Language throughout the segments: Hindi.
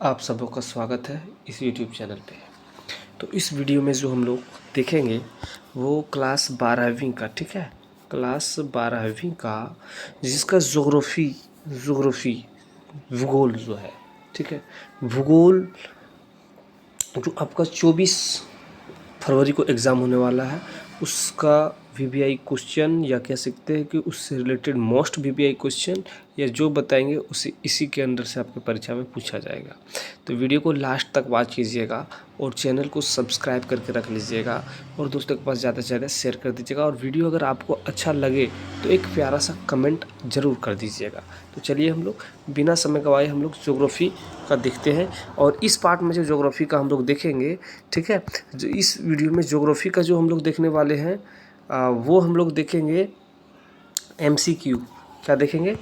आप सबों का स्वागत है इस यूट्यूब चैनल पे। तो इस वीडियो में जो हम लोग देखेंगे वो क्लास 12वीं का, ठीक है, क्लास 12वीं का जिसका जोग्राफ़ी भूगोल जो है, ठीक है, भूगोल जो आपका 24 फरवरी को एग्ज़ाम होने वाला है उसका वीवीआई क्वेश्चन, या कह सकते हैं कि उससे रिलेटेड मोस्ट वीवीआई क्वेश्चन या जो बताएंगे उसे इसी के अंदर से आपके परीक्षा में पूछा जाएगा। तो वीडियो को लास्ट तक वॉच कीजिएगा और चैनल को सब्सक्राइब करके रख लीजिएगा और दोस्तों के पास ज़्यादा से ज़्यादा शेयर कर दीजिएगा। और वीडियो अगर आपको अच्छा लगे तो एक प्यारा सा कमेंट ज़रूर कर दीजिएगा। तो चलिए हम लोग बिना समय गवाए हम लोग ज्योग्राफी का देखते हैं। और इस पार्ट में जो ज्योग्राफी का हम लोग देखेंगे, ठीक है, जो इस वीडियो में ज्योग्राफी का जो हम लोग देखने वाले हैं वो हम लोग देखेंगे MCQ। क्या देखेंगे?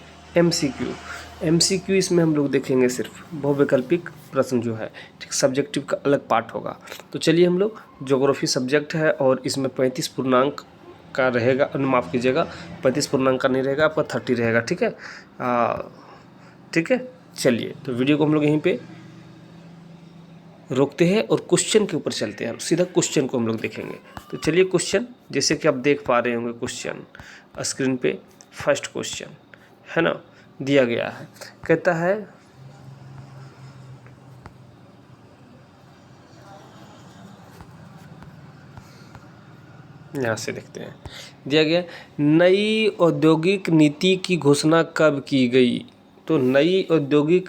MCQ इसमें हम लोग देखेंगे सिर्फ बहुविकल्पिक प्रश्न जो है, ठीक, सब्जेक्टिव का अलग पार्ट होगा। तो चलिए हम लोग, ज्योग्राफी सब्जेक्ट है और इसमें 35 पूर्णांक का रहेगा, माफ़ कीजिएगा 35 पूर्णांक का नहीं रहेगा, आपका 30 रहेगा, ठीक है। ठीक है, चलिए तो वीडियो को हम लोग यहीं पे रोकते हैं और क्वेश्चन के ऊपर चलते हैं। सीधा क्वेश्चन को हम लोग देखेंगे। तो चलिए क्वेश्चन, जैसे कि आप देख पा रहे होंगे क्वेश्चन स्क्रीन पे, फर्स्ट क्वेश्चन है ना, दिया गया है, कहता है यहाँ से देखते हैं, दिया गया नई औद्योगिक नीति की घोषणा कब की गई। तो नई औद्योगिक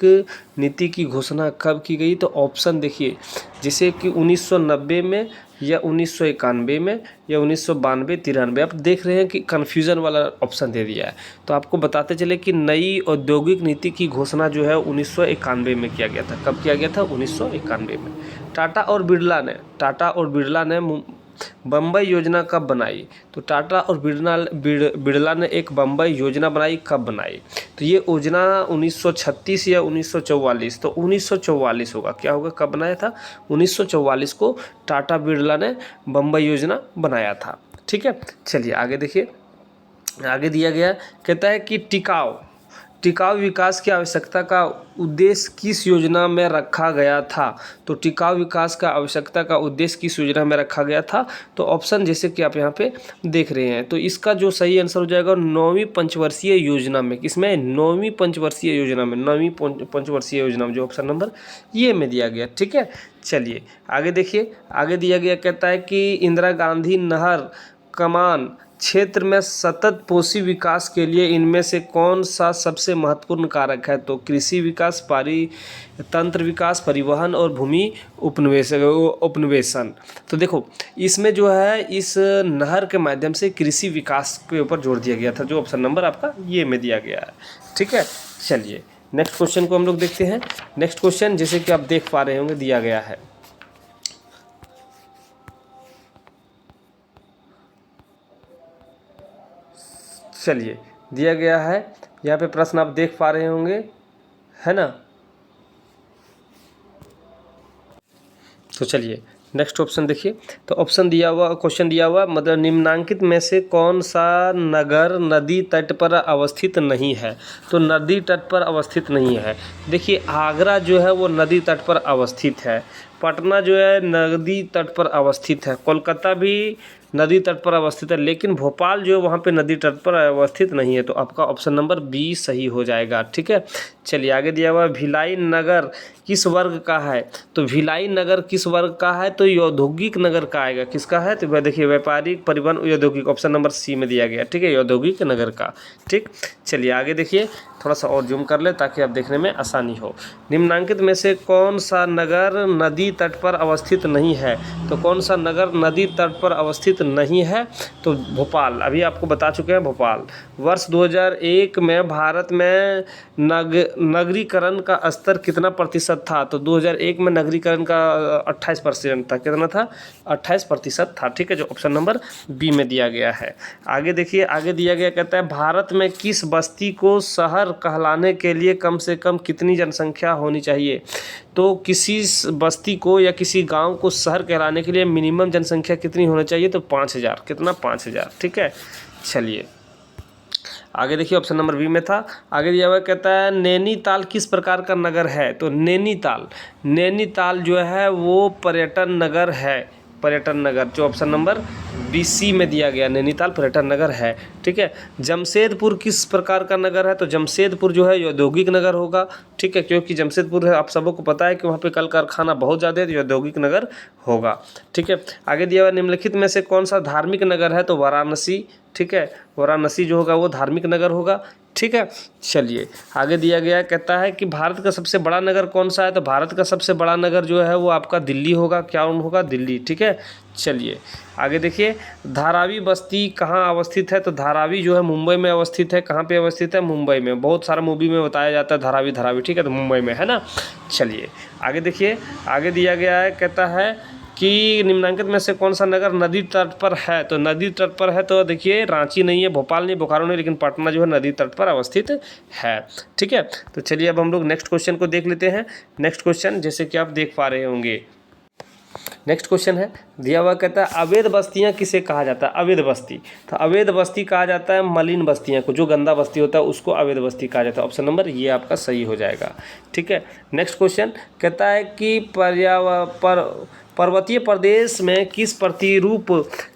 नीति की घोषणा कब की गई, तो ऑप्शन देखिए, जैसे कि 1990 में या 1991 में या 1992 93। आप देख रहे हैं कि कन्फ्यूज़न वाला ऑप्शन दे दिया है। तो आपको बताते चले कि नई औद्योगिक नीति की घोषणा जो है 1991 में किया गया था। कब किया गया था? 1991 में। टाटा और बिरला ने बम्बई योजना कब बनाई। तो टाटा और बिरला ने एक बम्बई योजना बनाई, कब बनाई? तो ये योजना 1936 या 1944, तो 1944 होगा। क्या होगा, कब बनाया था? 1944 को टाटा बिरला ने बम्बई योजना बनाया था, ठीक है। चलिए आगे देखिए, आगे दिया गया, कहता है कि टिकाऊ विकास की आवश्यकता का उद्देश्य किस योजना में रखा गया था। तो टिकाऊ विकास का आवश्यकता का उद्देश्य किस योजना में रखा गया था। तो ऑप्शन जैसे कि आप यहाँ पे देख रहे हैं, तो इसका जो सही आंसर हो जाएगा 9वीं पंचवर्षीय योजना में। किसमें? 9वीं पंचवर्षीय योजना में, 9वीं पंचवर्षीय योजना में, जो ऑप्शन नंबर ये में दिया गया, ठीक है। चलिए आगे देखिए, आगे दिया गया, कहता है कि इंदिरा गांधी नहर कमान क्षेत्र में सतत पोषी विकास के लिए इनमें से कौन सा सबसे महत्वपूर्ण कारक है। तो कृषि विकास, पारितंत्र विकास, परिवहन और भूमि उपनिवेशन। तो देखो इसमें जो है इस नहर के माध्यम से कृषि विकास के ऊपर जोर दिया गया था, जो ऑप्शन नंबर आपका ये में दिया गया है, ठीक है। चलिए नेक्स्ट क्वेश्चन को हम लोग देखते हैं। नेक्स्ट क्वेश्चन जैसे कि आप देख पा रहे होंगे दिया गया है, चलिए दिया गया है यहाँ पे प्रश्न आप देख पा रहे होंगे, है ना। तो चलिए नेक्स्ट ऑप्शन देखिए, तो ऑप्शन दिया हुआ, क्वेश्चन दिया हुआ, मतलब निम्नांकित में से कौन सा नगर नदी तट पर अवस्थित नहीं है। तो नदी तट पर अवस्थित नहीं है। देखिए आगरा जो है वो नदी तट पर अवस्थित है, पटना जो है नदी तट पर अवस्थित है, कोलकाता भी नदी तट पर अवस्थित है, लेकिन भोपाल जो है वहाँ पे नदी तट पर अवस्थित नहीं है। तो आपका ऑप्शन नंबर बी सही हो जाएगा, ठीक है। चलिए आगे दिया हुआ, भिलाई नगर किस वर्ग का है। तो भिलाई नगर किस वर्ग का है, तो औद्योगिक नगर का आएगा। किसका है? तो देखिए व्यापारिक, परिवहन, औद्योगिक, ऑप्शन नंबर सी में दिया गया, ठीक है, औद्योगिक नगर का, ठीक। चलिए आगे देखिए, थोड़ा सा और जूम कर ले ताकि आप देखने में आसानी हो। निम्नांकित में से कौन सा नगर नदी तट पर अवस्थित नहीं है। तो कौन सा नगर नदी तट पर अवस्थित नहीं है, तो भोपाल, अभी आपको बता चुके हैं भोपाल। वर्ष 2001 में भारत में नगरीकरण का स्तर कितना प्रतिशत था। तो 2001 में नगरीकरण का 28% था। कितना था? 28% था, ठीक है, जो ऑप्शन नंबर बी में दिया गया है। आगे देखिए, आगे दिया गया, कहता है भारत में किस बस्ती को शहर कहलाने के लिए कम से कम कितनी जनसंख्या होनी चाहिए। तो किसी बस्ती को या किसी गांव को शहर कहलाने के लिए मिनिमम जनसंख्या कितनी होनी चाहिए। तो 5000, कितना? 5000, ठीक है। चलिए आगे देखिए ऑप्शन नंबर बी में था। आगे दिया हुआ कहता है नैनीताल किस प्रकार का नगर है? तो नैनीताल जो है वो पर्यटन नगर है, पर्यटन नगर, जो ऑप्शन नंबर बी सी में दिया गया, नैनीताल पर्यटन नगर है। ठीक है। जमशेदपुर किस प्रकार का नगर है? तो जमशेदपुर जो है औद्योगिक नगर होगा। ठीक है, क्योंकि जमशेदपुर है, आप सबको पता है कि वहाँ पे कल कारखाना बहुत ज़्यादा है, तो औद्योगिक नगर होगा। ठीक है। आगे दिया हुआ निम्नलिखित में से कौन सा धार्मिक नगर है? तो वाराणसी। ठीक है, वाराणसी जो होगा वो धार्मिक नगर होगा। ठीक है। चलिए आगे दिया गया कहता है कि भारत का सबसे बड़ा नगर कौन सा है? तो भारत का सबसे बड़ा नगर जो है वो आपका दिल्ली होगा। क्या होगा? दिल्ली। ठीक है। चलिए आगे देखिए, धारावी बस्ती कहाँ अवस्थित है? तो धारावी जो है मुंबई में अवस्थित है। कहाँ पे अवस्थित है? मुंबई में। बहुत सारा मूवी में बताया जाता है धारावी। ठीक है, तो मुंबई में है ना। चलिए आगे देखिए, आगे दिया गया है कहता है कि निम्नलिखित में से कौन सा नगर नदी तट पर है? तो नदी तट पर है तो देखिए रांची नहीं है, भोपाल नहीं, बोकारो नहीं, लेकिन पटना जो है नदी तट पर अवस्थित है। ठीक है। तो चलिए अब हम लोग नेक्स्ट क्वेश्चन को देख लेते हैं। नेक्स्ट क्वेश्चन जैसे कि आप देख पा रहे होंगे, नेक्स्ट क्वेश्चन है दिया हुआ कहता है अवैध बस्तियां किसे कहा जाता है? अवैध बस्ती, तो अवैध बस्ती कहा जाता है मलिन बस्तियां को, जो गंदा बस्ती होता है उसको अवैध बस्ती कहा जाता है। ऑप्शन नंबर ये आपका सही हो जाएगा। ठीक है। नेक्स्ट क्वेश्चन कहता है कि पर्वतीय प्रदेश में किस प्रतिरूप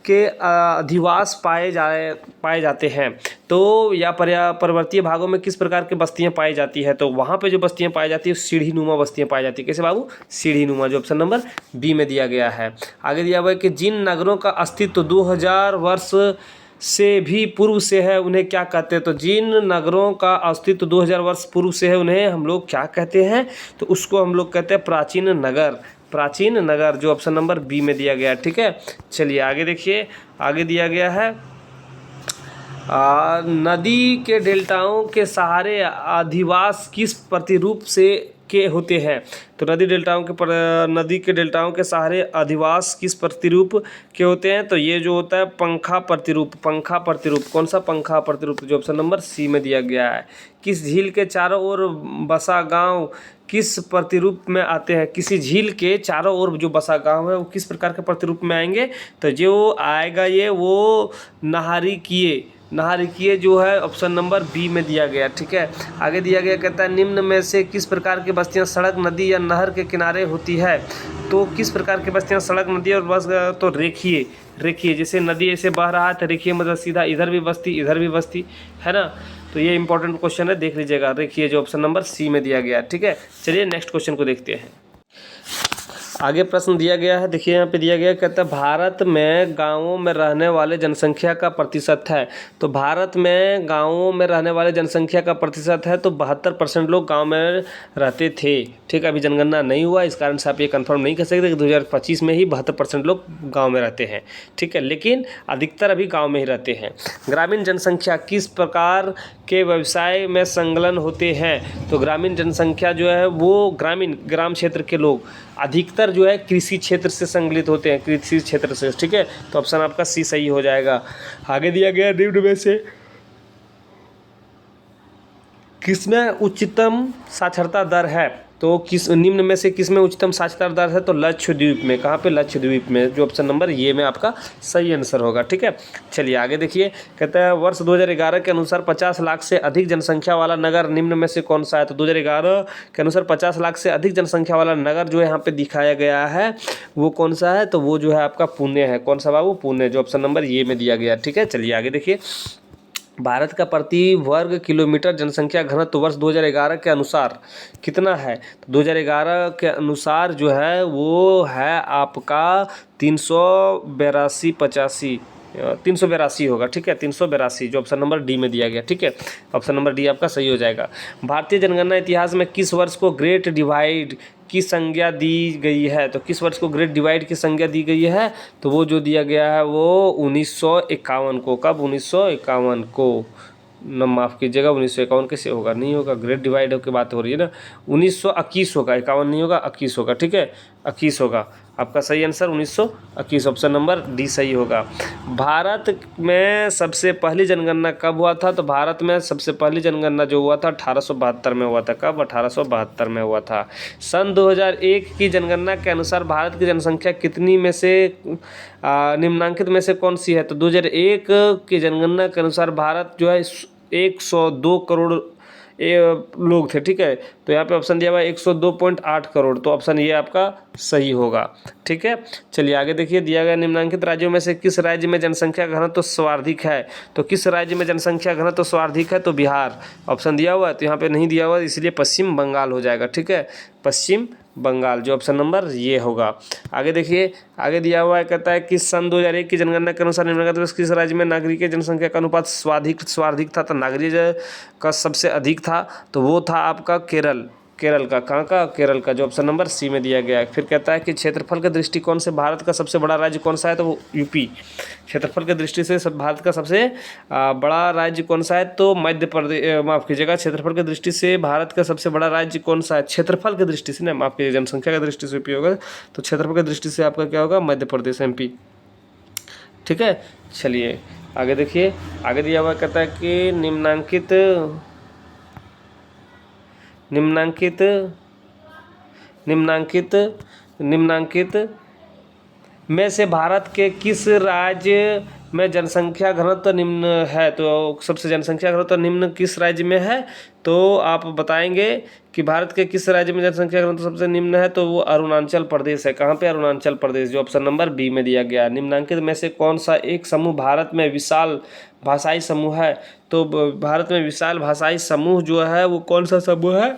के अधिवास पाए जाते हैं? तो या पर्वतीय भागों में किस प्रकार की बस्तियां पाई जाती है? तो वहाँ पे जो बस्तियां पाई जाती है सीढ़ी नुमा बस्तियां पाई जाती है। कैसे बाबू? सीढ़ी नुमा, जो ऑप्शन नंबर बी में दिया गया है। आगे दिया हुआ है कि जिन नगरों का अस्तित्व 2000 वर्ष से भी पूर्व से है उन्हें क्या कहते हैं? तो जिन नगरों का अस्तित्व 2000 वर्ष पूर्व से है उन्हें हम लोग क्या कहते हैं? तो उसको हम लोग कहते हैं प्राचीन नगर, प्राचीन नगर, जो ऑप्शन नंबर बी में दिया गया है। ठीक है। चलिए आगे देखिए, आगे दिया गया है नदी के डेल्टाओं के सहारे अधिवास किस प्रतिरूप से के होते हैं? तो नदी के डेल्टाओं के सहारे अधिवास किस प्रतिरूप के होते हैं? तो ये जो होता है पंखा प्रतिरूप, पंखा प्रतिरूप। कौन सा पंखा प्रतिरूप? जो ऑप्शन नंबर सी में दिया गया है। किस झील के चारों ओर बसा गांव किस प्रतिरूप में आते हैं? किसी झील के चारों ओर जो बसा गांव है वो किस प्रकार के प्रतिरूप में आएंगे? तो जो आएगा ये वो नाहरिकिए जो है ऑप्शन नंबर बी में दिया गया। ठीक है। आगे दिया गया कहता है निम्न में से किस प्रकार की बस्तियां सड़क, नदी या नहर के किनारे होती है? तो किस प्रकार की बस्तियां सड़क, नदी और बस तो रेखीय जैसे नदी ऐसे बह रहा है तो रेखीय मतलब सीधा इधर भी बस्ती इधर भी बस्ती, है ना। तो ये इंपॉर्टेंट क्वेश्चन है, देख लीजिएगा। रेखीय जो ऑप्शन नंबर सी में दिया गया। ठीक है। चलिए नेक्स्ट क्वेश्चन को देखते हैं। आगे प्रश्न दिया गया है, देखिए यहाँ पे दिया गया कहता है भारत में गांवों में रहने वाले जनसंख्या का प्रतिशत है। तो भारत में गांवों में रहने वाले जनसंख्या का प्रतिशत है तो 72% लोग गांव में रहते थे। ठीक है, अभी जनगणना नहीं हुआ, इस कारण से आप ये कंफर्म नहीं कर सकते कि 2025 में ही 72% लोग गाँव में रहते हैं। ठीक है, लेकिन अधिकतर अभी गाँव में ही रहते हैं। ग्रामीण जनसंख्या किस प्रकार के व्यवसाय में संलग्न होते हैं? तो ग्रामीण जनसंख्या जो है वो ग्राम क्षेत्र के लोग अधिकतर जो है कृषि क्षेत्र से संलग्नित होते हैं, कृषि क्षेत्र से। ठीक है, तो ऑप्शन आपका सी सही हो जाएगा। आगे दिया गया निम्न में से किसमें उच्चतम साक्षरता दर है? तो निम्न में से किसमें उच्चतम साक्षरता दर है? तो लक्षद्वीप में। कहाँ पे? लक्षद्वीप में, जो ऑप्शन नंबर ये में आपका सही आंसर होगा। ठीक है, चलिए आगे देखिए कहता है वर्ष 2011 के अनुसार 50 लाख से अधिक जनसंख्या वाला नगर निम्न में से कौन सा है? तो 2011 के अनुसार 50 लाख से अधिक जनसंख्या वाला नगर जो यहाँ पे दिखाया गया है वो कौन सा है? तो वो जो है आपका पुणे है। कौन सा बाबू? पुणे, जो ऑप्शन नंबर ये में दिया गया। ठीक है, चलिए आगे देखिए भारत का प्रति वर्ग किलोमीटर जनसंख्या घनत्व वर्ष 2011 के अनुसार कितना है? तो 2011 के अनुसार जो है वो है आपका 382 होगा। ठीक है, 382, जो ऑप्शन नंबर डी में दिया गया। ठीक है, ऑप्शन नंबर डी आपका सही हो जाएगा। भारतीय जनगणना इतिहास में किस वर्ष को ग्रेट डिवाइड की संज्ञा दी गई है? तो किस वर्ष को ग्रेट डिवाइड की संज्ञा दी गई है? तो वो जो दिया गया है वो 1951 को। कब? 1951 को। न माफ़ कीजिएगा, 1951 कैसे होगा? नहीं होगा, ग्रेट डिवाइड की बात हो रही है ना। 1921 होगा, 51 नहीं होगा, 21 होगा। ठीक है, 21 होगा आपका सही आंसर, 1921, ऑप्शन नंबर डी सही होगा। भारत में सबसे पहली जनगणना कब हुआ था? तो भारत में सबसे पहली जनगणना जो हुआ था 1872 में हुआ था। कब? 1872 में हुआ था। सन 2001 की जनगणना के अनुसार भारत की जनसंख्या कितनी में से निम्नांकित में से कौन सी है? तो 2001 की जनगणना के अनुसार भारत जो है 102 करोड़ लोग थे, ठीक है। तो यहाँ पे ऑप्शन दिया हुआ है 102.8 करोड़, तो ऑप्शन ये आपका सही होगा, ठीक है। चलिए आगे देखिए, दिया गया निम्नलिखित राज्यों में से किस राज्य में जनसंख्या घनत्व सर्वाधिक है। तो किस राज्य में जनसंख्या घनत्व सर्वाधिक है, तो बिहार ऑप्शन दिया हुआ है, तो यहाँ पे नहीं दिया हुआ इसलिए पश्चिम बंगाल हो जाएगा, ठीक है, पश्चिम बंगाल, जो ऑप्शन नंबर ये होगा। आगे देखिए, आगे दिया हुआ है, कहता है कि सन 2001 की जनगणना के अनुसार निम्नलिखित में से किस राज्य में नागरिक जनसंख्या का अनुपात सर्वाधिक था। तो नागरिक का सबसे अधिक था, तो वो था आपका केरल का। कहाँ का? केरल का, जो ऑप्शन नंबर सी में दिया गया है। फिर कहता है कि क्षेत्रफल के दृष्टिकोण से भारत का सबसे बड़ा राज्य कौन सा है, तो वो यूपी। क्षेत्रफल के दृष्टि से भारत का सबसे बड़ा राज्य कौन सा है, तो मध्य प्रदेश, माफ़ कीजिएगा, क्षेत्रफल की दृष्टि से भारत का सबसे बड़ा राज्य कौन सा है, क्षेत्रफल की दृष्टि से ना, माफ़ कीजिए, जनसंख्या की दृष्टि से होगा, तो क्षेत्रफल की दृष्टि से आपका क्या होगा, मध्य प्रदेश, MP, ठीक है। चलिए आगे देखिए, आगे दिया हुआ कहता है कि निम्नांकित में से भारत के किस राज्य में जनसंख्या घनत्व निम्न है। तो सबसे जनसंख्या घनत्व निम्न किस राज्य में है, तो आप बताएंगे कि भारत के किस राज्य में जनसंख्या घनत्व सबसे निम्न है, तो वो अरुणाचल प्रदेश है। कहाँ पे? अरुणाचल प्रदेश, जो ऑप्शन नंबर बी में दिया गया। निम्नांकित में से कौन सा एक समूह भारत में विशाल भाषाई समूह है, तो भारत में विशाल भाषाई समूह जो है वो कौन सा समूह है,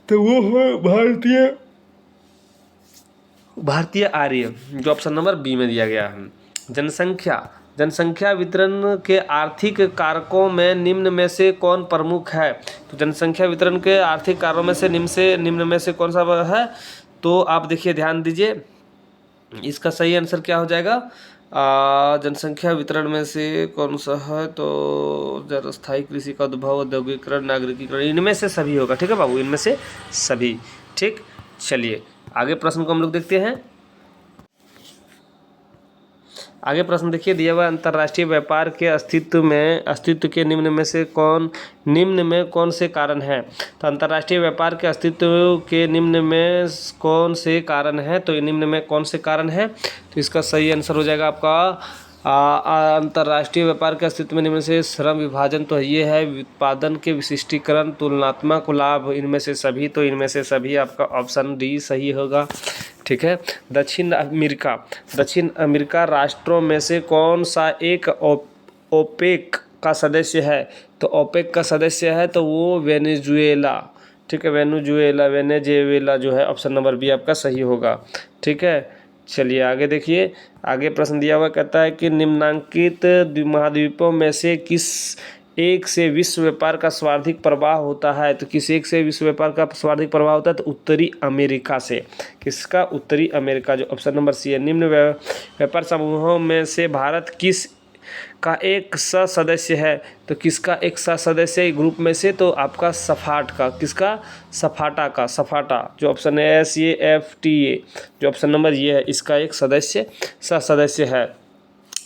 तो वो है भारतीय आर्य, जो ऑप्शन नंबर बी में दिया गया है। जनसंख्या वितरण के आर्थिक कारकों में निम्न में से कौन प्रमुख है। तो जनसंख्या वितरण के आर्थिक कारणों में से निम्न में से कौन सा है, तो आप देखिए, ध्यान दीजिए, इसका सही आंसर क्या हो जाएगा, जनसंख्या वितरण में से कौन सा है, तो स्थायी कृषि का उद्भव, औद्योगिकरण, नागरिकीकरण, इनमें से सभी होगा, ठीक है बाबू, इनमें से सभी, ठीक। चलिए आगे प्रश्न को हम लोग देखते हैं। आगे प्रश्न देखिए, दिया हुआ अंतर्राष्ट्रीय व्यापार के अस्तित्व के निम्न में कौन से कारण हैं। तो अंतर्राष्ट्रीय व्यापार के अस्तित्व के निम्न में कौन से कारण हैं, तो निम्न में कौन से कारण हैं, तो इसका सही आंसर हो जाएगा आपका अंतर्राष्ट्रीय व्यापार के अस्तित्व में निम्न से श्रम विभाजन, तो ये है, उत्पादन के विशिष्टीकरण, तुलनात्मक लाभ, इनमें से सभी, तो इनमें से सभी आपका ऑप्शन डी सही होगा, ठीक है। दक्षिण अमेरिका राष्ट्रों में से कौन सा एक ओपेक का सदस्य है, तो ओपेक का सदस्य है, तो वो वेनेजुएला, ठीक है, वेनेजुएला जो है, ऑप्शन नंबर बी आपका सही होगा, ठीक है। चलिए आगे देखिए, आगे प्रश्न दिया हुआ कहता है कि निम्नांकित महाद्वीपों में से किस एक से विश्व व्यापार का सर्वाधिक प्रवाह होता है। तो किस एक से विश्व व्यापार का सर्वाधिक प्रवाह होता है, तो उत्तरी अमेरिका से। किसका? उत्तरी अमेरिका, जो ऑप्शन नंबर सी है। निम्न व्यापार समूहों में से भारत किस का एक सदस्य है, तो किसका एक सदस्य ग्रुप में से, तो आपका सफाट का, किसका? सफाटा, जो ऑप्शन है SAFTA, जो ऑप्शन नंबर ये है, इसका एक सदस्य है।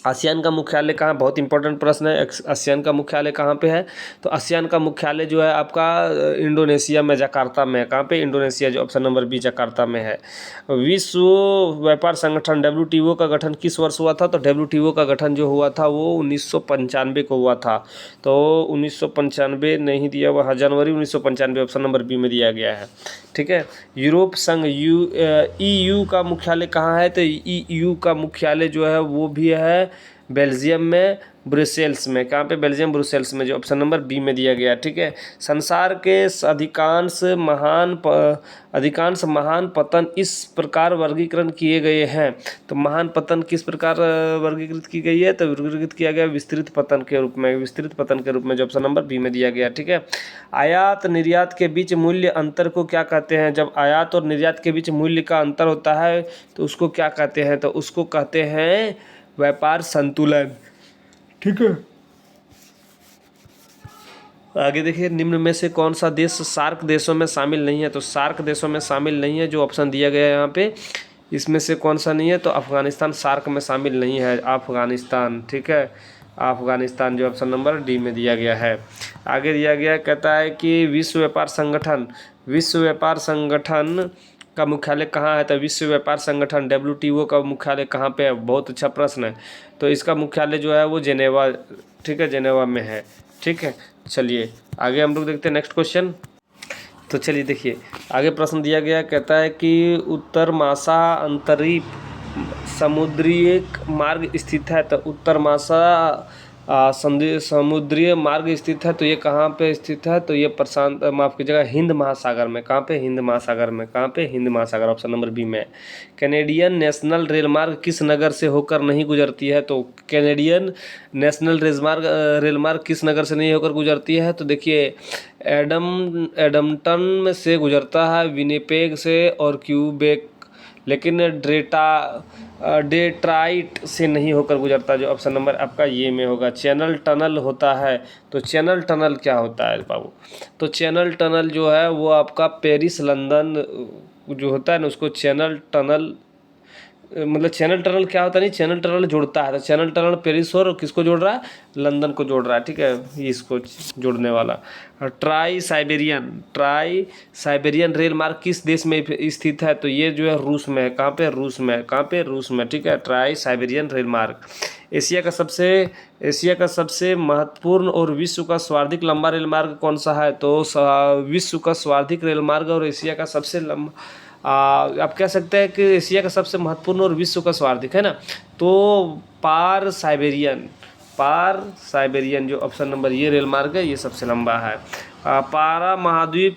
आसियान का मुख्यालय कहाँ, बहुत इंपॉर्टेंट प्रश्न है, आसियान का मुख्यालय कहाँ पे है, तो आसियान का मुख्यालय जो है आपका इंडोनेशिया में, जकार्ता में है। कहाँ पे? इंडोनेशिया, जो ऑप्शन नंबर बी जकार्ता में है। विश्व व्यापार संगठन WTO का गठन किस वर्ष हुआ था, तो WTO का गठन जो हुआ था वो 1995 को हुआ था, तो 1995 नहीं दिया हुआ, जनवरी 1995, ऑप्शन नंबर बी में दिया गया है, ठीक है। यूरोप संघ EU का मुख्यालय कहाँ है, तो EU का मुख्यालय जो है वो भी है बेल्जियम में, ब्रुसेल्स में। कहाँ पे? बेल्जियम, ब्रुसेल्स में, जो ऑप्शन नंबर बी में दिया गया, ठीक है। संसार के अधिकांश महान पतन इस प्रकार वर्गीकरण किए गए हैं, तो महान पतन किस प्रकार वर्गीकृत की गई है, तो वर्गीकृत किया गया विस्तृत पतन के रूप में, जो ऑप्शन नंबर बी में दिया गया, ठीक है। आयात निर्यात के बीच मूल्य अंतर को क्या कहते हैं। जब आयात और निर्यात के बीच मूल्य का अंतर होता है तो उसको क्या कहते हैं, तो उसको कहते हैं व्यापार संतुलन, ठीक है। आगे देखिए, निम्न में से कौन सा देश सार्क देशों में शामिल नहीं है, तो सार्क देशों में शामिल नहीं है, जो ऑप्शन दिया गया है यहाँ पे, इसमें से कौन सा नहीं है, तो अफगानिस्तान सार्क में शामिल नहीं है, अफगानिस्तान, ठीक है, अफगानिस्तान, जो ऑप्शन नंबर डी में दिया गया है। आगे दिया गया कहता है कि विश्व व्यापार संगठन का मुख्यालय कहाँ है, तो विश्व व्यापार संगठन WTO का मुख्यालय कहाँ पे है, बहुत अच्छा प्रश्न है। तो इसका मुख्यालय जो है वो जेनेवा, ठीक है, जेनेवा में है, ठीक है, चलिए आगे हम लोग देखते हैं नेक्स्ट क्वेश्चन। तो चलिए देखिए आगे प्रश्न दिया गया, कहता है कि उत्तर मासा अंतरिप समुद्रीय मार्ग स्थित है। तो उत्तर मासा समुद्रीय मार्ग स्थित है, तो ये कहाँ पे स्थित है? तो ये प्रशांत, माफ़ कीजिएगा, हिंद महासागर में। कहाँ पे? हिंद महासागर में। कहाँ पे? हिंद महासागर, ऑप्शन नंबर बी में। कैनेडियन नेशनल रेलमार्ग किस नगर से होकर नहीं गुजरती है? तो कैनेडियन नेशनल रेलमार्ग किस नगर से नहीं होकर गुजरती है? तो देखिए एडमटन से गुजरता है, विनिपेग से और क्यूबेक, लेकिन डेट्राइट से नहीं होकर गुजरता, जो ऑप्शन नंबर आपका ये में होगा। चैनल टनल होता है, तो चैनल टनल क्या होता है बाबू? तो चैनल टनल जो है वो आपका पेरिस लंदन जो होता है ना, उसको चैनल टनल, मतलब चैनल टनल क्या होता है? नहीं, चैनल टनल जोड़ता है। तो चैनल टनल पेरिस और किसको जोड़ रहा है? लंदन को जोड़ रहा है, ठीक है, ये इसको जोड़ने वाला। ट्राई साइबेरियन रेल मार्ग किस देश में स्थित है? तो ये जो है रूस में है। कहाँ पे? रूस में। कहाँ पे? रूस में, ठीक है। ट्राई साइबेरियन रेल मार्ग एशिया का सबसे महत्वपूर्ण और विश्व का सर्वाधिक लंबा रेल मार्ग कौन सा है? तो विश्व का सर्वाधिक रेल मार्ग और एशिया का सबसे लंबा, आप कह सकते हैं कि एशिया का सबसे महत्वपूर्ण और विश्व का सर्वाधिक, है ना, तो पार साइबेरियन जो ऑप्शन नंबर ये रेल मार्ग है, ये सबसे लंबा है। पारा महाद्वीप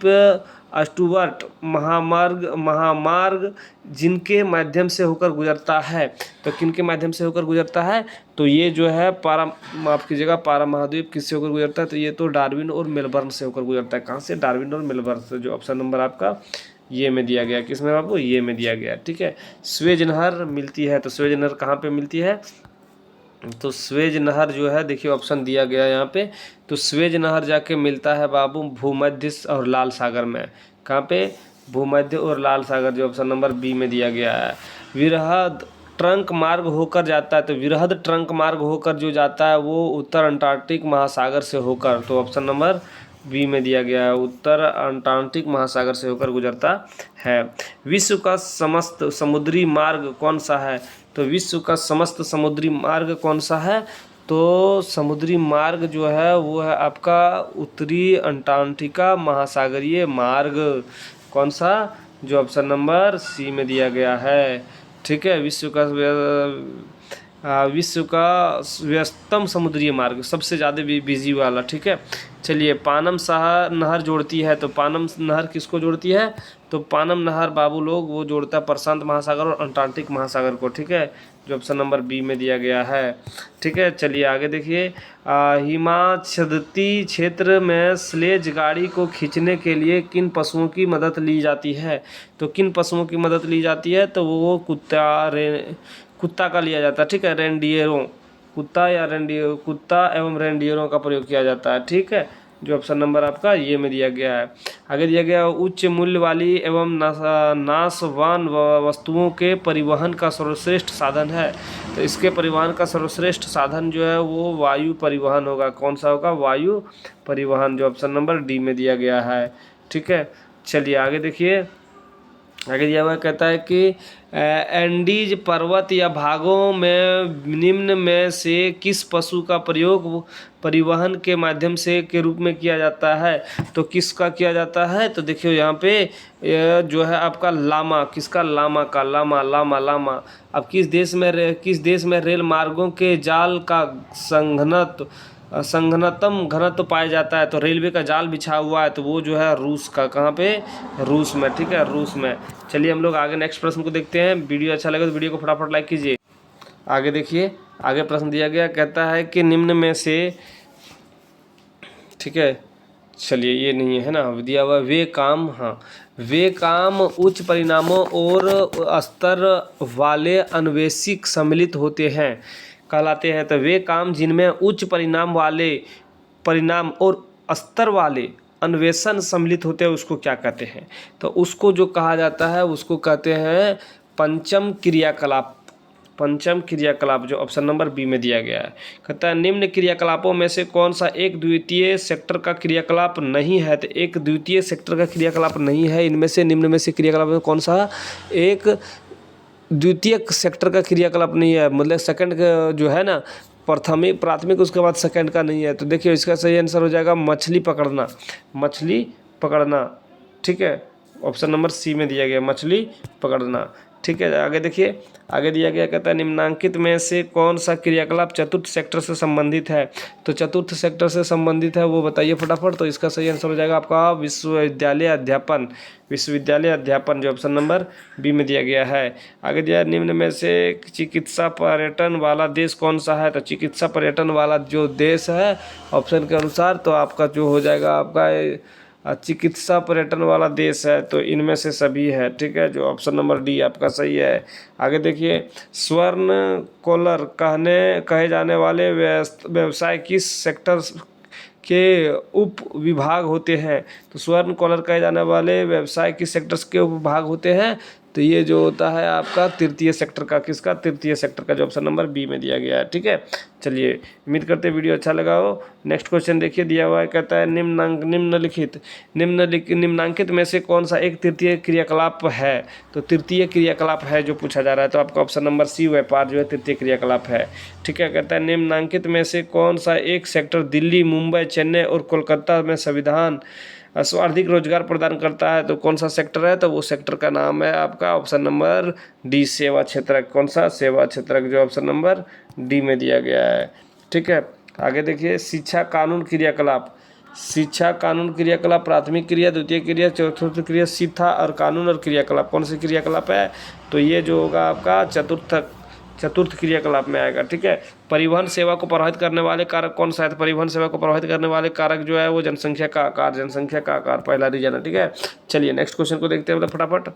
स्टुअर्ट महामार्ग जिनके माध्यम से होकर गुजरता है, तो किनके माध्यम से होकर गुजरता है? तो ये जो है माफ़ कीजिएगा, पारा महाद्वीप किससे होकर गुजरता है? तो ये तो डार्विन और मेलबर्न से होकर गुजरता है। कहाँ से? डार्विन और मेलबर्न से, जो ऑप्शन नंबर आपका ये में दिया गया। किसमें बाबू? ये में दिया गया, ठीक है। स्वेज नहर मिलती है, तो स्वेज नहर कहाँ पे मिलती है? तो स्वेज नहर जो है, देखिए ऑप्शन दिया गया यहाँ पे, तो स्वेज नहर जाके मिलता है बाबू भूमध्य और लाल सागर में। कहाँ पे? भूमध्य और लाल सागर, जो ऑप्शन नंबर बी में दिया गया है। विरहद ट्रंक मार्ग होकर जाता है, तो विरहद ट्रंक मार्ग होकर जो जाता है वो उत्तर अंटार्कटिक महासागर से होकर, तो ऑप्शन नंबर बी में दिया गया है, उत्तर अंटार्कटिक महासागर से होकर गुजरता है। विश्व का समस्त समुद्री मार्ग कौन सा है? तो विश्व का समस्त समुद्री मार्ग कौन सा है? तो समुद्री मार्ग जो है वो है आपका उत्तरी अंटार्कटिका महासागरीय मार्ग। कौन सा? जो ऑप्शन नंबर सी में दिया गया है, ठीक है। विश्व का व्यस्तम समुद्री मार्ग, सबसे ज़्यादा बिजी वाला, ठीक है। चलिए पानम नहर जोड़ती है, तो पानम नहर किसको जोड़ती है? तो पानम नहर बाबू लोग वो जोड़ता है प्रशांत महासागर और अंटार्कटिक महासागर को, ठीक है, जो ऑप्शन नंबर बी में दिया गया है, ठीक है। चलिए आगे देखिए, हिमाच्छादित क्षेत्र में स्लेज गाड़ी को खींचने के लिए किन पशुओं की मदद ली जाती है? तो किन पशुओं की मदद ली जाती है? तो वो कुत्ता का लिया जाता है, ठीक है, रेंडियरों, कुत्ता एवं रेंडियरों का प्रयोग किया जाता है, ठीक है, जो ऑप्शन नंबर आपका ये में दिया गया है। आगे दिया गया, उच्च मूल्य वाली एवं नाशवान वस्तुओं के परिवहन का सर्वश्रेष्ठ साधन है, तो इसके परिवहन का सर्वश्रेष्ठ साधन जो है वो वायु परिवहन होगा। कौन सा होगा? वायु परिवहन, जो ऑप्शन नंबर डी में दिया गया है, ठीक है। चलिए आगे देखिए, आगे दिया हुआ कहता है कि एंडीज पर्वत या भागों में निम्न में से किस पशु का प्रयोग परिवहन के माध्यम से के रूप में किया जाता है? तो किसका किया जाता है? तो देखियो यहाँ पे जो है आपका लामा, किसका? लामा का, लामा। अब किस देश में रेल मार्गों के जाल का संघनतम घनत्व पाया जाता है? तो रेलवे का जाल बिछा हुआ है, तो वो जो है रूस का। कहाँ पे? रूस में, ठीक है, रूस में। चलिए हम लोग आगे नेक्स्ट प्रश्न को देखते हैं। वीडियो अच्छा लगे तो वीडियो को फटाफट लाइक कीजिए। आगे देखिए, आगे प्रश्न दिया गया, कहता है कि निम्न में से, ठीक है, चलिए ये नहीं है ना, दिया हुआ वे काम उच्च परिणामों और स्तर वाले अन्वेषक सम्मिलित होते हैं कहलाते हैं। तो वे काम जिनमें उच्च परिणाम और स्तर वाले अन्वेषण सम्मिलित होते हैं उसको क्या कहते हैं? तो उसको जो कहा जाता है उसको कहते हैं पंचम क्रियाकलाप, जो ऑप्शन नंबर बी में दिया गया है। कहता है निम्न क्रियाकलापों में से कौन सा एक द्वितीय सेक्टर का क्रियाकलाप नहीं है? तो एक द्वितीय सेक्टर का क्रियाकलाप नहीं है, इनमें से निम्न में से क्रियाकलाप में कौन सा एक द्वितीय सेक्टर का क्रियाकलाप नहीं है? मतलब सेकंड जो है ना, प्राथमिक प्राथमिक उसके बाद सेकंड का नहीं है। तो देखिए इसका सही आंसर हो जाएगा मछली पकड़ना, मछली पकड़ना। ठीक है, ऑप्शन नंबर सी में दिया गया मछली पकड़ना। ठीक है, आगे देखिए, आगे दिया गया कहता है निम्नांकित में से कौन सा क्रियाकलाप चतुर्थ सेक्टर से संबंधित है। तो चतुर्थ सेक्टर से संबंधित है वो बताइए फटाफट। तो इसका सही आंसर हो जाएगा आपका विश्वविद्यालय अध्यापन, विश्वविद्यालय अध्यापन, जो ऑप्शन नंबर बी में दिया गया है। आगे दिया निम्न में से चिकित्सा पर्यटन वाला देश कौन सा है। तो चिकित्सा पर्यटन वाला जो देश है ऑप्शन के अनुसार तो आपका जो हो जाएगा आपका चिकित्सा पर्यटन वाला देश है। तो इनमें से सभी है। ठीक है, जो ऑप्शन नंबर डी आपका सही है। आगे देखिए स्वर्ण कॉलर कहे जाने वाले व्यवसाय किस सेक्टर के उप विभाग होते हैं। तो स्वर्ण कॉलर कहे जाने वाले व्यवसाय किस सेक्टर्स के उप विभाग होते हैं। तो ये जो होता है आपका तृतीय सेक्टर का, किसका, तृतीय सेक्टर का, जो ऑप्शन नंबर बी में दिया गया है। ठीक है, चलिए उम्मीद करते हैं वीडियो अच्छा लगा हो। नेक्स्ट क्वेश्चन देखिए दिया हुआ है, कहता है निम्नांकित में से कौन सा एक तृतीय क्रियाकलाप है। तो तृतीय क्रियाकलाप है जो पूछा जा रहा है। तो आपका ऑप्शन नंबर सी व्यापार जो है तृतीय क्रियाकलाप है। ठीक है, कहता है निम्नांकित में से कौन सा एक सेक्टर दिल्ली, मुंबई, चेन्नई और कोलकाता में संविधान सर्वाधिक रोजगार प्रदान करता है। तो कौन सा सेक्टर है। तो वो सेक्टर का नाम है आपका ऑप्शन नंबर डी सेवा क्षेत्रक। कौन सा, सेवा क्षेत्रक, जो ऑप्शन नंबर डी में दिया गया है। ठीक है, आगे देखिए शिक्षा कानून क्रियाकलाप, शिक्षा कानून क्रियाकलाप प्राथमिक क्रिया, द्वितीय क्रिया, चतुर्थ क्रिया, शिक्षा और कानून और क्रियाकलाप कौन सी क्रियाकलाप है। तो ये जो होगा आपका चतुर्थ क्रियाकलाप में आएगा। ठीक है, परिवहन सेवा को प्रभावित करने वाले कारक कौन सा है। तो परिवहन सेवा को प्रभावित करने वाले कारक जो है वो जनसंख्या का आकार, जनसंख्या का आकार पहला रीजन है। ठीक है, चलिए नेक्स्ट क्वेश्चन को देखते हैं फटाफट।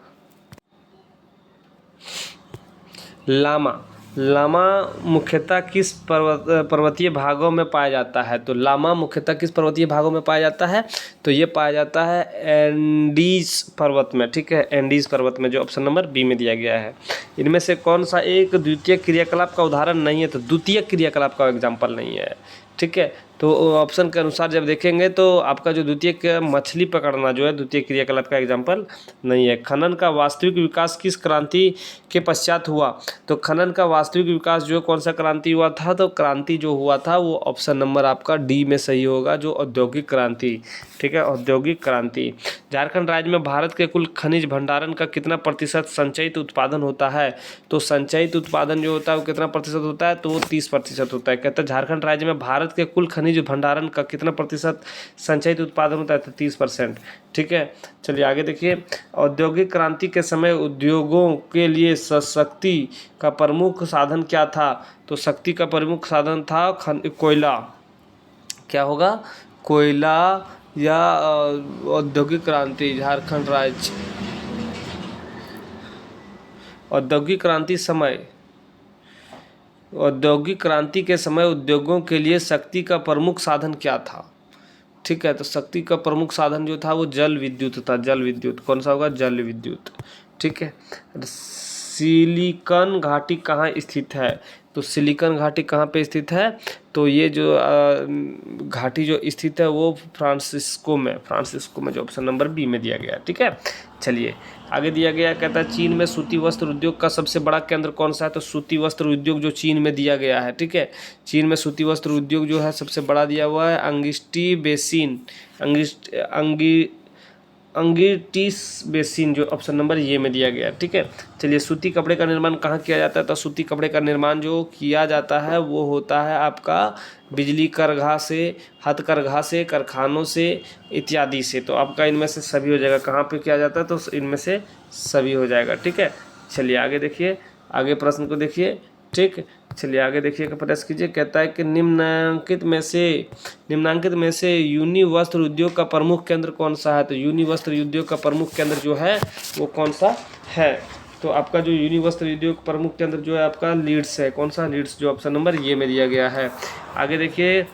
लामा, लामा मुख्यतः किस पर्वतीय भागों में पाया जाता है। तो लामा मुख्यतः किस पर्वतीय भागों में पाया जाता है। तो ये पाया जाता है एंडीज पर्वत में। ठीक है, एंडीज पर्वत में, जो ऑप्शन नंबर बी में दिया गया है। इनमें से कौन सा एक द्वितीय क्रियाकलाप का उदाहरण नहीं है। तो द्वितीय क्रियाकलाप का एग्जाम्पल नहीं है। ठीक है, तो ऑप्शन के अनुसार जब देखेंगे तो आपका जो द्वितीय मछली पकड़ना जो है द्वितीय क्रियाकलाप का एग्जाम्पल नहीं है। खनन का वास्तविक विकास किस क्रांति के पश्चात हुआ। तो खनन का वास्तविक विकास जो कौन सा क्रांति हुआ था। तो क्रांति जो हुआ था वो ऑप्शन नंबर आपका डी में सही होगा, जो औद्योगिक क्रांति। ठीक है, औद्योगिक क्रांति। झारखंड राज्य में भारत के कुल खनिज भंडारण का कितना प्रतिशत संचयित उत्पादन होता है। तो संचयित उत्पादन जो होता है वो कितना प्रतिशत होता है। तो वो 30% होता है। कहते हैं झारखंड राज्य में भारत के कुल खनिज भंडारण का कितना प्रतिशत संचयित उत्पादन होता है। तो 30%। ठीक है, चलिए आगे देखिए, औद्योगिक क्रांति के समय उद्योगों के लिए शक्ति का प्रमुख साधन क्या था। तो शक्ति का प्रमुख साधन था कोयला। क्या होगा, कोयला या औद्योगिक क्रांति। झारखंड राज्य औद्योगिक क्रांति के समय उद्योगों के लिए शक्ति का प्रमुख साधन क्या था। ठीक है, तो शक्ति का प्रमुख साधन जो था वो जल विद्युत था। जल विद्युत कौन सा होगा, जल विद्युत। ठीक है, सिलिकॉन घाटी कहाँ स्थित है। तो सिलिकॉन घाटी कहाँ पे स्थित है। तो ये जो घाटी जो स्थित है वो फ्रांसिस्को में, जो ऑप्शन नंबर बी में दिया गया। ठीक है, चलिए आगे दिया गया, कहता है चीन में सूती वस्त्र उद्योग का सबसे बड़ा केंद्र कौन सा है। तो सूती वस्त्र उद्योग जो चीन में दिया गया है। ठीक है, चीन में सूती वस्त्र उद्योग जो है सबसे बड़ा दिया हुआ है अंगिस्टी बेसिन, अंगिटिस बेसिन, जो ऑप्शन नंबर ये में दिया गया। ठीक है, चलिए सूती कपड़े का निर्माण कहाँ किया जाता है। तो सूती कपड़े का निर्माण जो किया जाता है वो होता है आपका बिजली करघा से, हथकरघा से, कारखानों से इत्यादि से। तो आपका इनमें से सभी हो जाएगा। कहाँ पे किया जाता है। तो इनमें से सभी हो जाएगा। ठीक है, चलिए आगे देखिए, आगे प्रश्न को देखिए। ठीक, चलिए आगे देखिए, प्रश्न कीजिए। कहता है कि निम्नांकित में से यूनि वस्त्र उद्योग का प्रमुख केंद्र कौन सा है। तो यूनि वस्त्र उद्योग का प्रमुख केंद्र जो है वो कौन सा है। तो आपका जो यूनि वस्त्र उद्योग प्रमुख केंद्र जो है आपका लीड्स है। कौन सा, लीड्स, जो ऑप्शन नंबर ये में दिया गया है। आगे देखिए,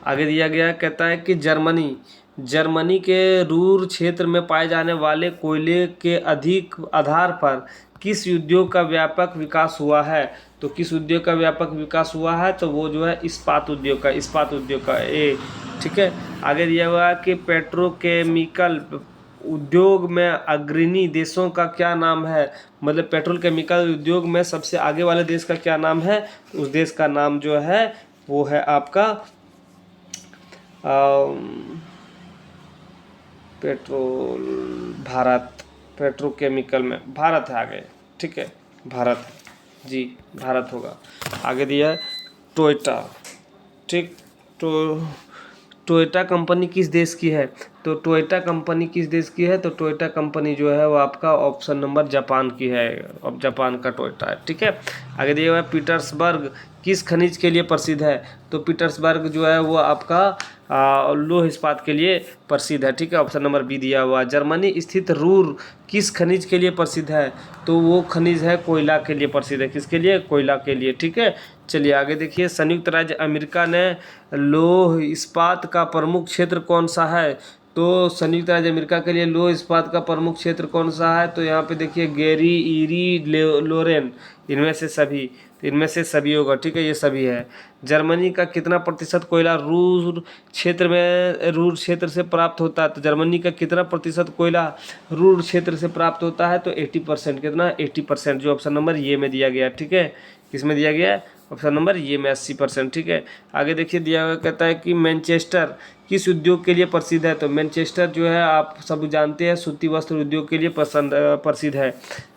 आगे दिया गया, कहता है कि जर्मनी के रूर क्षेत्र में पाए जाने वाले कोयले के अधिक आधार पर किस उद्योग का व्यापक विकास हुआ है। तो किस उद्योग का व्यापक विकास हुआ है। तो वो जो है इस्पात उद्योग का ए। ठीक है, आगे दिया हुआ है कि पेट्रोकेमिकल उद्योग में अग्रणी देशों का क्या नाम है, मतलब पेट्रोल केमिकल उद्योग में सबसे आगे वाले देश का क्या नाम है, उस देश का नाम जो है वो है आपका पेट्रोल, भारत, पेट्रोकेमिकल में भारत है आगे, ठीक है, भारत जी, भारत होगा। आगे दिया है टोयोटा, ठीक, तो टोयोटा कंपनी किस देश की है, तो टोयोटा कंपनी किस देश की है, तो टोयोटा कंपनी जो है वो आपका ऑप्शन नंबर जापान की है, अब जापान का टोयोटा है, ठीक है। आगे दिया हुआ है पीटर्सबर्ग किस खनिज के लिए प्रसिद्ध है, तो पीटर्सबर्ग जो है वो आपका लौह इस्पात के लिए प्रसिद्ध है, ठीक है, ऑप्शन नंबर बी दिया हुआ। जर्मनी स्थित रूर किस खनिज के लिए प्रसिद्ध है, तो वो खनिज है कोयला के लिए प्रसिद्ध है, किसके लिए, कोयला के लिए, ठीक है। चलिए आगे देखिए, संयुक्त राज्य अमेरिका ने लौह इस्पात का प्रमुख क्षेत्र कौन सा है, तो संयुक्त राज्य अमेरिका के लिए लौह इस्पात का प्रमुख क्षेत्र कौन सा है, तो यहाँ पे देखिए गेरी, ईरी, लोरेन, इनमें से सभी, तो इनमें से सभी होगा, ठीक है, ये सभी है। जर्मनी का कितना प्रतिशत कोयला रूर क्षेत्र से प्राप्त होता है, तो जर्मनी का कितना प्रतिशत कोयला रूर क्षेत्र से प्राप्त होता है, तो 80%, कितना, 80%, जो ऑप्शन नंबर ये में दिया गया, ठीक है, किसमें दिया गया, ऑप्शन नंबर ये में 80%, ठीक है। आगे देखिए दिया हुआ कहता है कि मैनचेस्टर किस उद्योग के लिए प्रसिद्ध है, तो मैनचेस्टर जो है आप सब जानते हैं सूती वस्त्र उद्योग के लिए प्रसिद्ध है,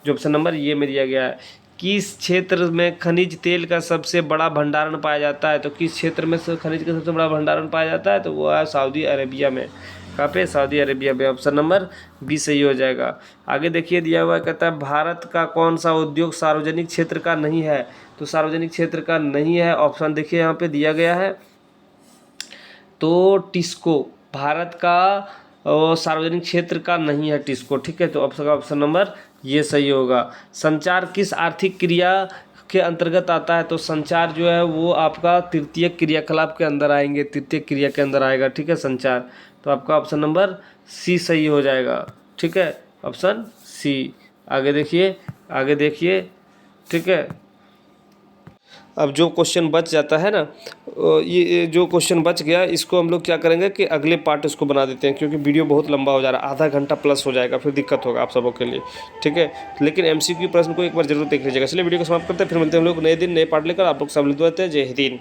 जो ऑप्शन नंबर ये में दिया गया है। किस क्षेत्र में खनिज तेल का सबसे बड़ा भंडारण पाया जाता है, तो किस क्षेत्र में खनिज का सबसे बड़ा भंडारण पाया जाता है, तो वो है सऊदी अरेबिया में, कहाँ पे, सऊदी अरेबिया में, ऑप्शन नंबर बी सही हो जाएगा। आगे देखिए दिया हुआ कहता है भारत का कौन सा उद्योग सार्वजनिक क्षेत्र का नहीं है, तो सार्वजनिक क्षेत्र का नहीं है, ऑप्शन देखिए यहाँ पे दिया गया है, तो टिस्को भारत का सार्वजनिक क्षेत्र का नहीं है टिस्को, ठीक है, तो ऑप्शन नंबर ये सही होगा। संचार किस आर्थिक क्रिया के अंतर्गत आता है, तो संचार जो है वो आपका तृतीय क्रियाकलाप के अंदर आएंगे, तृतीय क्रिया के अंदर आएगा, ठीक है, संचार, तो आपका ऑप्शन नंबर सी सही हो जाएगा, ठीक है, ऑप्शन सी। आगे देखिए, ठीक है। अब जो क्वेश्चन बच जाता है ना, ये जो क्वेश्चन बच गया इसको हम लोग क्या करेंगे कि अगले पार्ट इसको बना देते हैं, क्योंकि वीडियो बहुत लंबा हो जा रहा है, आधा घंटा प्लस हो जाएगा, फिर दिक्कत होगा आप सबों के लिए, ठीक है। लेकिन एमसीक्यू प्रश्न को एक बार जरूर देख लीजिएगा। चलिए वीडियो को समाप्त करते हैं, फिर मिलते हैं हम लोग नए दिन नए पार्ट लेकर, आप लोग सब लोग हैं। जय हिंद।